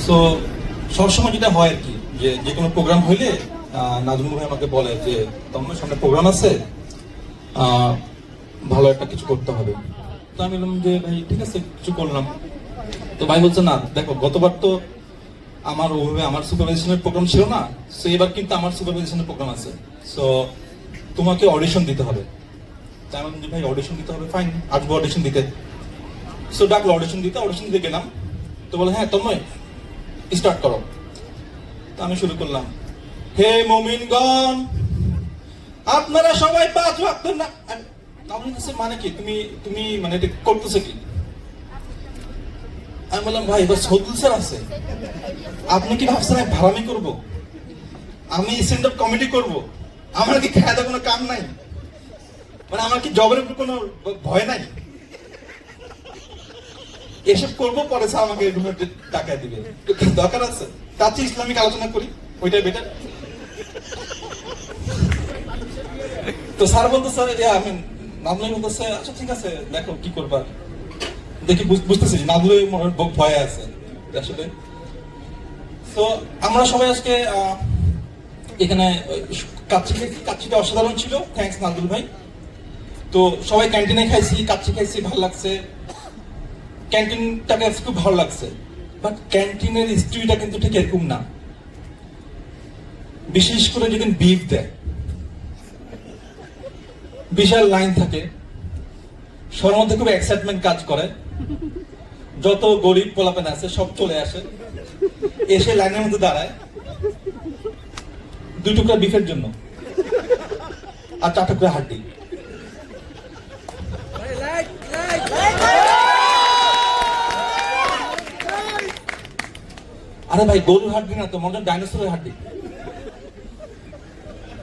So সবসময় যেটা হয় আর কি, যে কোনো প্রোগ্রাম হইলে নাজমুল ভাই আমাকে বলে যে তোমার সামনে প্রোগ্রাম আছে, ভালো একটা কিছু করতে হবে। তো আমি বললাম যে ভাই ঠিক আছে, কিছু করলাম। তো ভাই বলছে না দেখো, গতবার তো আমার ওভাবে আমার সুপারভাইজেশনের প্রোগ্রাম ছিল না, সো এবার কিন্তু আমার সুপারভাইজেশনের প্রোগ্রাম আছে, সো তোমাকে অডিশন দিতে হবে। তাই আমি বললাম যে ভাই অডিশন দিতে হবে, ফাইন, আসবো অডিশন দিতে। সো ডাকলো অডিশন দিতে গেলাম। তো বলে হ্যাঁ তন্ময় স্টার্ট করো। তো আমি শুরু করলাম, হে মুমিনগণ, আপনারা সবাই 5 ওয়াক্ত মানে কি তুমি তুমি মানে এটা করতেছো কি? আমি বললাম ভাই এবার সদুল স্যার আছে, আপনি কি ভাবছেন আমি ভাড়ামি করবো? আমি স্ট্যান্ড আপ কমেডি করবো? আমার কি খেয়ে দেওয়ার কোনো কাম নাই? মানে আমার কি জবের উপর কোনো ভয় নাই? এসব করবো, পরে স্যার আমাকে টাকা দিবে, দরকার আছে? তার চেয়ে ইসলামিক আলোচনা করি, ওইটাই বেটার। তো স্যার বলতো, স্যার আমি নাজমুল বলতেছে আচ্ছা ঠিক আছে দেখো কি করবা, দেখি বুঝতেছি নাজমুল ভয়ে আছে আসলে। তো আমরা সবাই আজকে এখানে কাচ্চিটা অসাধারণ ছিল, থ্যাঙ্কস নাজমুল ভাই। তো সবাই ক্যান্টিনে খাইছি, কাচ্চি খাইছি, ভালো লাগছে, ক্যান্টিনটাকে খুব ভালো লাগছে। বাট ক্যান্টিনের হিস্ট্রিটা কিন্তু ঠিক এরকম না। বিশেষ করে যেদিন বিফ দেয়, বিশাল লাইন থাকে, সবার মধ্যে খুব এক্সাইটমেন্ট কাজ করে, যত গরিব পোলাপেন আছে সব চলে আসে, এসে লাইনের মধ্যে দাঁড়ায় 2 টুকরা বিফের জন্য আর 4 টুকরা হাড্ডি। আরে ভাই গরুর হাড্ডি না তো, মনে হয় ডাইনোসরের হাড্ডি।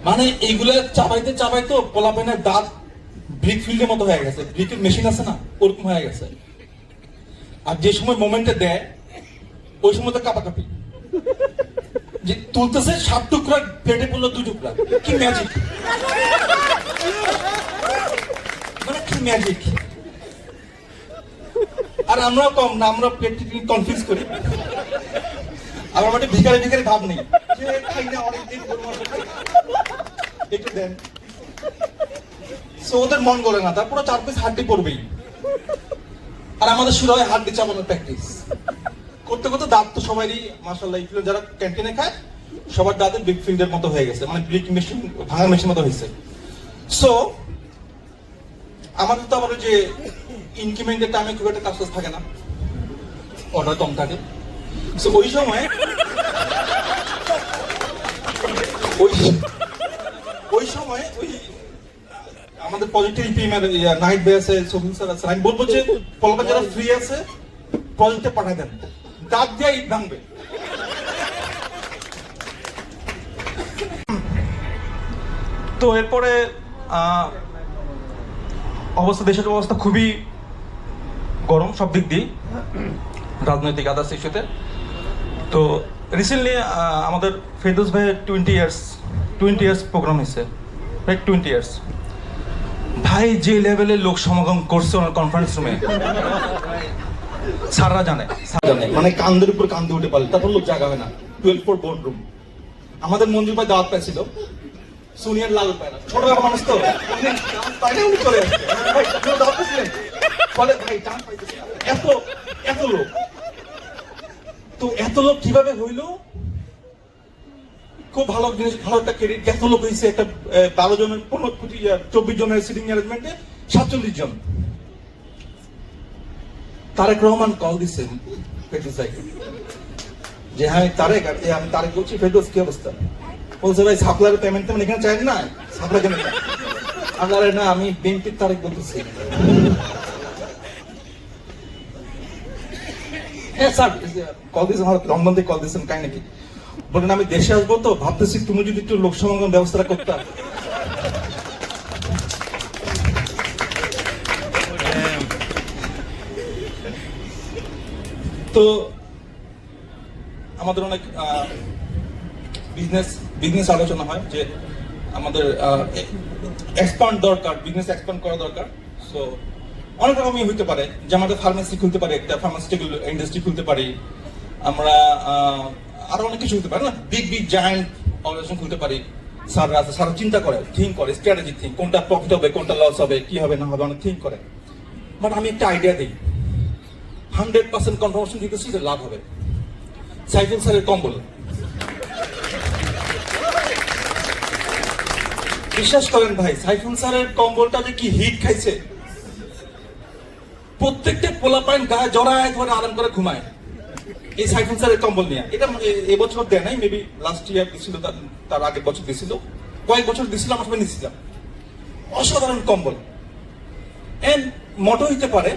মানে এইগুলা চাবাইতে চাবাইতে পোলাপেনের দাঁত ব্রিক ফিল্ডের মতো হয়ে গেছে, ব্রিকের মেশিন আছে না ওরকম হয়ে গেছে। আর যে সময় মোমেন্টে দেয় ওই সময় তো কাপাকাপি, যে তুলতেছে 7 টুকরা প্লেটে পড়লো 2 টুকরা, কি ম্যাজিক, মানে কি ম্যাজিক। আর আমরাও কম না, আমরা প্লেট কনফিউজ করি, আমার মানে ভিখারি ভিখারি ভাব নেই যে খাই না অনেকদিন একটু দেন। সো ওদের মন করে না, তারপর 4 পিস হাড্ডি পড়বেই। আর আমাদের শুরু হয় হাড্ডি চাবানোর প্র্যাকটিস করতে করতে দাঁত তো সবারই মাশাআল্লাহ, যারা ক্যান্টিনে খায় সবার দাঁতের বিগ ফিল্ডের মতো হয়ে গেছে, মানে ব্রিক মেশিন ভাঙার মেশিন মতো হয়েছে। সো আমাদের তো আবার যে ইনক্রিমেন্টের টাইমে খুব একটা কাজ থাকে না, অর্ডার কম থাকে। সো ওই সময় ওই আমাদের পজিটিভ টিমের নাইট বে আছে, সবিন স্যার আছে, আমি বলবো যে কলকাতা যারা ফ্রি আছে প্রজেক্টে পাঠায় দেন, দাঁত দিয়ে ইট ভাঙবে। তো এরপরে দেশের অবস্থা খুবই গরম সব দিক দিয়ে, রাজনৈতিক আদার্স ইস্যুতে। তো রিসেন্টলি আমাদের ফেরদৌস ভাইয়ের 20 ইয়ার্স প্রোগ্রাম হয়েছে, রাইট, 20 ইয়ার্স। ভাই যে লেভেলের লোক সমাগম করছে ওনার কনফারেন্স রুমে, স্যাররা জানে, মানে কান্দের উপর কান্দে উঠে পারলে তারপর লোক জায়গা হয় না। 12 ফোর বোর্ড রুম, আমাদের মঞ্জুর ভাই দাওয়াত পাইছিল, সুনিয়ার লাল পায় না, ছোট একটা মানুষ তো তাই না, উনি চলে আসছে ভাই দাওয়াত পাইছিলেন বলে ভাই টান পাইতেছে এত এত লোক। তো এত লোক কিভাবে হইলো? খুব ভালো জিনিস, ভালো একটা ক্রেডিট। এত লোক হয়েছে একটা 12 জনের 24 জনের সিটিং অ্যারেঞ্জমেন্টে 47 জন। তারেক রহমান কল দিচ্ছেন ফেরদৌস যে হ্যাঁ তারেক, আর আমি তারেক বলছি ফেরদৌস কি অবস্থা? বলছে ভাই সাপ্লাইয়ের পেমেন্ট তেমন এখানে চাই না, সাপ্লাই কেন আপনারা না, আমি বিএনপির তারেক বলতেছি। হ্যাঁ স্যার কল দিয়েছেন, লন্ডন থেকে কল দিয়েছেন, কাই নাকি? বলেন আমি দেশে আসবো তো ভাবতেছি তুমি যদি একটু লোক সমাগম ব্যবস্থা করতে। তো আমাদের অনেক বিজনেস আলোচনা হয় যে আমাদের এক্সপান্ড দরকার, বিজনেস এক্সপান্ড করা দরকার। সো অনেক রকমই হইতে পারে, যে আমাদের ফার্মেসি খুলতে পারি, একটা ফার্মাসিউটিক্যাল ইন্ডাস্ট্রি খুলতে পারি, আমরা আরো অনেক কিছু হতে পারি না, বিগ বিগ জায়ান্ট অর্গানাইজেশন খুলতে পারি। স্যাররা আছে, স্যাররা চিন্তা করে, থিঙ্ক করে, স্ট্র্যাটেজি থিঙ্ক, কোনটা প্রফিট হবে, কোনটা লস হবে, কি হবে না হবে, অনেক থিঙ্ক করে। বাট আমি একটা আইডিয়া দিই, 100% কনফার্মেশন দিতেছি যে লাভ হবে। সাইফুল স্যারের কম্বল, বিশ্বাস করেন ভাই, সাইফুল স্যারের কম্বলটা যে কি হিট খাইছে, প্রত্যেকটা পোলাপাইন গায়ে জড়ায় ধরে আরাম করে ঘুমায় এই সাইফুল স্যারের কম্বল নিয়ে। এটা এবছর দেয় নাই, মেবি লাস্ট ইয়ার দিছিল, তার আগের বছর দিছিল, কয়েক বছর দিছিল, আমার সবাই নিচ্ছিলাম। অসাধারণ কম্বল। এন্ড মোটো হইতে পারে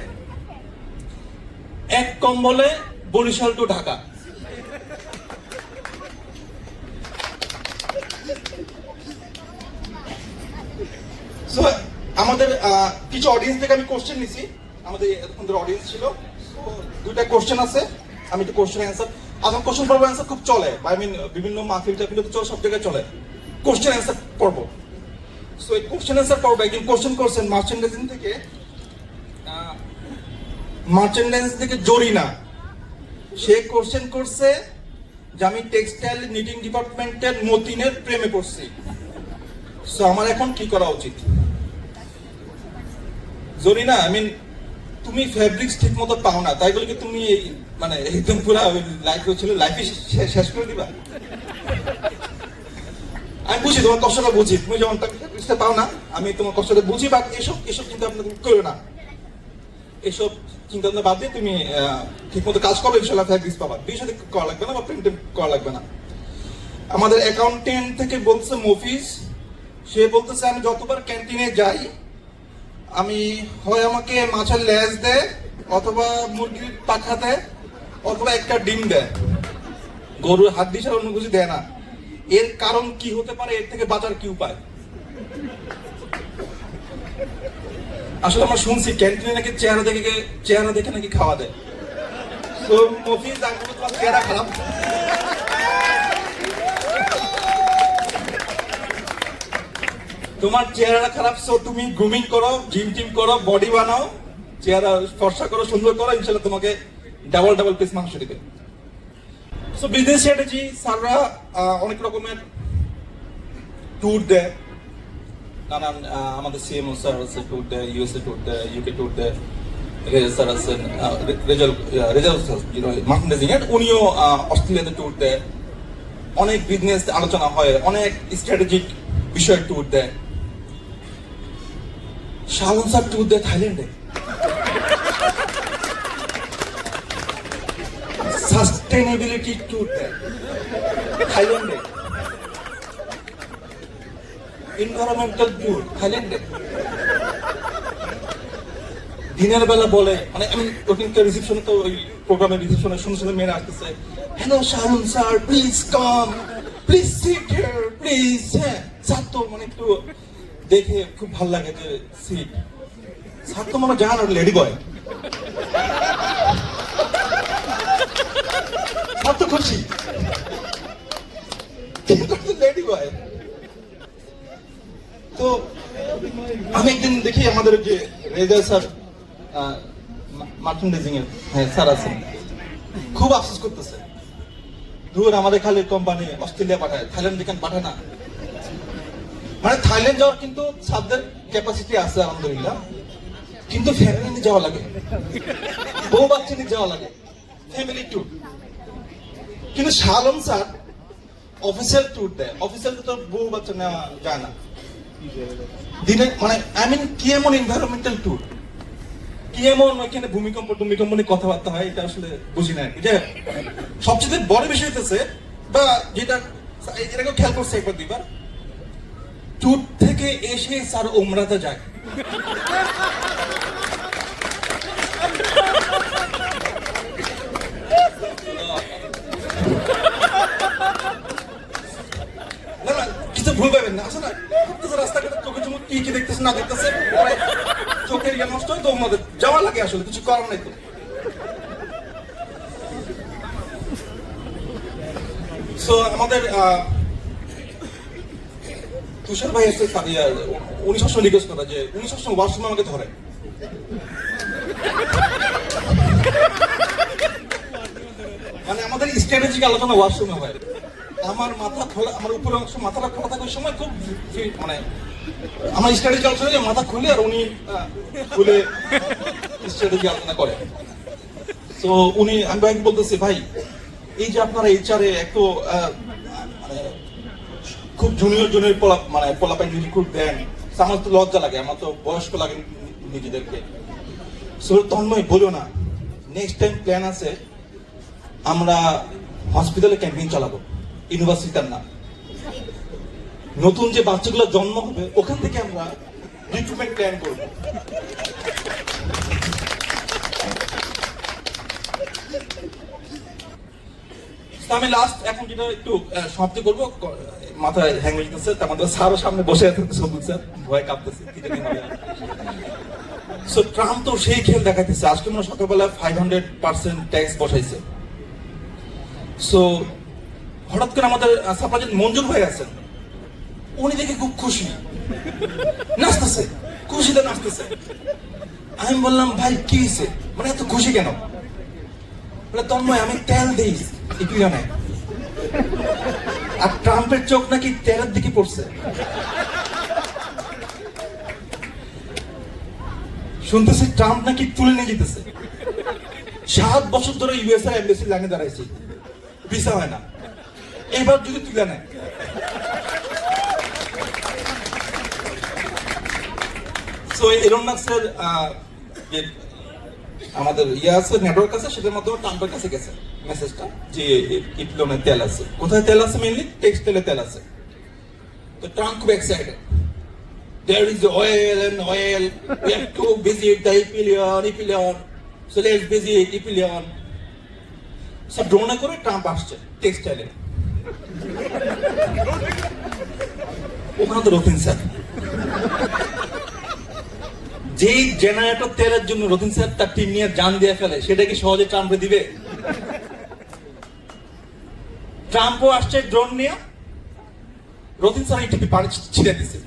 এক কম্বলে বরিশাল টু ঢাকা। So, আমাদের কিছু অডিয়েন্স থেকে আমি কোশ্চেন নিছি, আমাদের এতক্ষণ ধরে অডিয়েন্স ছিল। দুইটা কোশ্চেন আছে, আমি একটু কোশ্চেন অ্যান্সার, এখন কোশ্চেন পর্ব অ্যান্সার খুব চলে, আই মিন বিভিন্ন মাহফিল টাফিল চলে, সব জায়গায় চলে কোশ্চেন অ্যান্সার পর্ব। সো এই কোশ্চেন অ্যান্সার পর্ব একদিন কোশ্চেন করছেন মার্চেন্ডাইজিং থেকে, মার্চেন্ডাইজ থেকে জরিনা। সে কোশ্চেন করছে যে আমি টেক্সটাইল নিটিং ডিপার্টমেন্টের মতিনের প্রেমে পড়ছি, সো আমার এখন কি করা উচিত? জরিনা, আই মিন তুমি ফেব্রিক্স ঠিক মতো পাও না, তাই বলে কি তুমি এই মানে একদম পুরো লাইফ ছিল লাইফে শেষ করে দিবা? আমি বুঝি তোমার কষ্টটা, বুঝি তুমি যেমন ফেব্রিক্সটা পাও না, আমি তোমার কষ্টটা বুঝি, বাট এসব এসব চিন্তা ভাবনা তুমি করো না। এসব চিন্তা ভাবনা বাদ দিয়ে তুমি ঠিক মতো কাজ করো, ইনশাল্লাহ ফেব্রিক্স পাবা। বিষয় করা লাগবে না বা প্রিন্ট করা লাগবে না। আমাদের অ্যাকাউন্টেন্ট থেকে বলছে মফিজ, সে বলতেছে আমি যতবার ক্যান্টিনে যাই, আমি হয় আমাকে মাছের লেজ দেয়, অথবা মুরগির পাখা দেয়, অথবা একটা ডিম দেয়, গরুর হাড্ডি ছাড়া অন্য কিছু দেয় না। এর কারণ কি হতে পারে? এর থেকে বাঁচার কি উপায়? আসলে আমরা শুনছি ক্যান্টিনে নাকি চেহারা দেখে নাকি খাওয়া দেয়। তো মফিজ, তোমার চেহারা খারাপ, তোমার চেহারা খারাপ, সো তুমি গ্রুমিং করো, জিম টিম করো, বডি বানাও, চেহারা ফর্সা করো, সুন্দর করো, ইনশাল্লাহ তোমাকে ডাবল পিস মাংস দিবে। সো বিজনেস স্ট্র্যাটেজি, স্যাররা অনেক রকমের ট্যুর দেয়, নানান আমাদের সিএমও স্যার আছে ট্যুর দেয়, ইউএসএ ট্যুর দেয়, ইউকে ট্যুর দেয়, স্যার আছেন মার্চেন্ডাইজিং এর, উনিও অস্ট্রেলিয়াতে ট্যুর দেয়। অনেক বিজনেস আলোচনা হয়, অনেক স্ট্র্যাটেজিক বিষয় ট্যুর দেয়। শালন স্যার ট্যুর দেয় থাইল্যান্ডে, সাস্টেনেবিলিটি ট্যুর দেয় থাইল্যান্ডে, এনভায়রনমেন্টাল ট্যুর থাইল্যান্ডে। দিনের বেলা বলে, মানে আমি ওখানকার রিসেপশনে, তো ওই প্রোগ্রামের রিসেপশনে শুনে শুনে মেয়েরা আসতেছে, hello Shahrun sir, please come, please sit here please. হ্যাঁ, স্যার তো মানে একটু দেখে খুব ভালো লাগে যে সিট, স্যার তো মনে জান লেডি বয়, স্যার তো খুশি লেডি বয়। তো আমি একদিন দেখি আমাদের যে রেজা স্যার মার্চেন্ডাইজিং এর, হ্যাঁ স্যার আছেন, খুব আফসোস করতেছে, দূর আমাদের খালি কোম্পানি অস্ট্রেলিয়া পাঠায়, থাইল্যান্ড যেখানে পাঠায় না। মানে থাইল্যান্ড যাওয়ার কিন্তু সাধ্যের ক্যাপাসিটি আছে আলহামদুলিল্লাহ, কিন্তু ফ্যামিলি নিয়ে যাওয়া লাগে, বউ বাচ্চা নিয়ে যাওয়া লাগে, ফ্যামিলি ট্যুর। কিন্তু শালম স্যার অফিসিয়াল ট্যুর দেয়, অফিসিয়াল তো বউ বাচ্চা নেওয়া যায় না দিনে, মানে আই মিন কি এমন এনভায়রনমেন্টাল ট্যুর, কি এমন ওইখানে ভূমিকম্প নিয়ে কথাবার্তা হয়, এটা আসলে বুঝি না। যে সবচেয়ে বড় বিষয় হইতেছে, বা যেটা এটাকে খেয়াল করছে একবার দুইবার, ট্যুর থেকে এসে স্যার ওমরাতে যায়। কিছু ভুল পাবেন না, আসলে রাস্তাঘাটে চোখে চোখ কি দেখতেছে না দেখতেছে, চোখের ইয়ে নষ্ট হয়, তো আমাদের যাওয়া লাগে, আসলে কিছু করার নাই। তো সো আমাদের তুষার ভাই আছে, উনি সবসময় রিকোয়েস্ট করে যে উনি সবসময় ওয়াশরুমে আমাকে ধরে, মানে আমাদের স্ট্র্যাটেজিক আলোচনা ওয়াশরুমে হয়। আমার মাথা খোলা, আমার উপরের অংশ মাথাটা খোলা থাকার সময় খুব মানে আমার স্ট্র্যাটেজি আলোচনা মাথা খুলে আর উনি খুলে স্ট্র্যাটেজি আলোচনা করে। তো উনি, আমি ভাইকে বলতেছি, ভাই এই যে আপনারা এইচআরে একটু মানে খুব জুনিয়র পোলাপাই রিক্রুট দেন, আমার তো লজ্জা লাগে, আমার তো বয়স্ক লাগে নিজেদেরকে। তন্ময় বলো না, নেক্সট টাইম প্ল্যান আছে আমরা হসপিটালে ক্যাম্পেইন চালাবো, ইউনিভার্সিটির না, নতুন যে বাচ্চাগুলো জন্ম হবে ওখান থেকে আমরা রিক্রুটমেন্ট প্ল্যান করব। আমি লাস্ট এখন যেটা একটু সমাপ্তি করবো, মাথায় হ্যাং হয়ে যেতেছে, আমাদের স্যারও সামনে বসে আছে, সবুজ স্যার ভয় কাঁপতেছে। সো ট্রাম্প তো সেই খেল দেখাইতেছে, আজকে মনে সকালবেলা 500% ট্যাক্স বসাইছে। সো হঠাৎ করে আমাদের সাপ্লাইন মঞ্জুর হয়ে আছেন, উনি দেখে খুব খুশি, নাচতেছে, খুশিতে নাচতেছে। আমি বললাম ভাই কি হয়েছে, মানে এত খুশি কেন? তন্ময় আমি তেল দিই ইপিলনে, আর ট্রাম্পের চোখ নাকি তেলের দিকে পড়ছে। শুনতেছি ট্রাম্প নাকি তুলে নিয়ে যেতেছে। 7 বছর ধরে ইউএসএ এমবেসি লাইনে দাঁড়াইছি, ভিসা হয় না, এবার যদি তুলে নেয়। সো এলন মাস্কের যে আমাদের আছে নেটওয়ার্ক আছে, সেটার মাধ্যমে ট্রাম্পের কাছে গেছে মেসেজটা যে ইপিলনে তেল আছে। কোথায় তেল আছে? মেইনলি টেক্সটাইলে তেল আছে। তো ট্রাম্প খুব excited, there is oil and oil, we have to visit the Epilion, so let's visit Epilion. So ড্রোনে করে ট্রাম্প আসছে টেক্সটাইলে, ওখানে তো রথিন স্যার, যেই জেনারেটর তেলের জন্য রথিন স্যার তার টিম নিয়ে জান দিয়ে ফেলে, সেটা কি সহজে ট্রাম্পে দিবে? ট্রাম্পও আসছে ড্রোন নিয়ে, রথিন স্যার এই টিপি পানি ছিঁড়ে দিছে,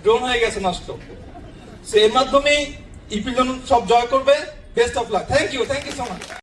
ড্রোন হয়ে গেছে নষ্ট। এর মাধ্যমে ইপিলন সব জয় করবে। Best of luck. Thank you so much.